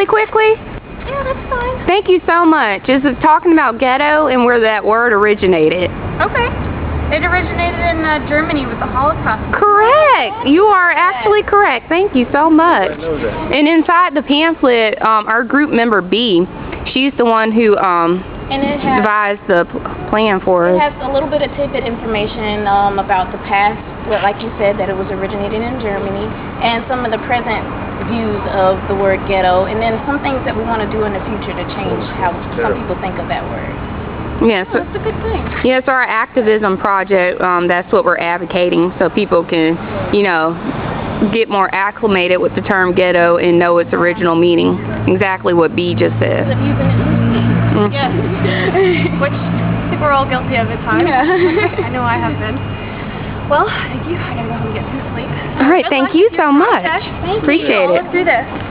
really quickly? Yeah, that's fine. Thank you so much. This is talking about ghetto and where that word originated. Okay. It originated in Germany with the Holocaust. Correct. You are actually correct. Thank you so much. And inside the pamphlet, our group member B, she's the one who And it has, devised the plan for it us. has a little bit of tidbit information about the past, like you said, that it was originated in Germany, and some of the present views of the word ghetto, and then some things that we want to do in the future to change how some people think of that word. Yes. Oh, that's a good thing. Yes, our activism project, that's what we're advocating, so people can, you know, get more acclimated with the term ghetto and know its original meaning. Exactly what B just said. Have you been Yes. Which I think we're all guilty of at times. Yeah. I know I have been. Well, thank you. I gotta go home and get some sleep. All right, thank you so much. Thank you. Appreciate it. Let's do this.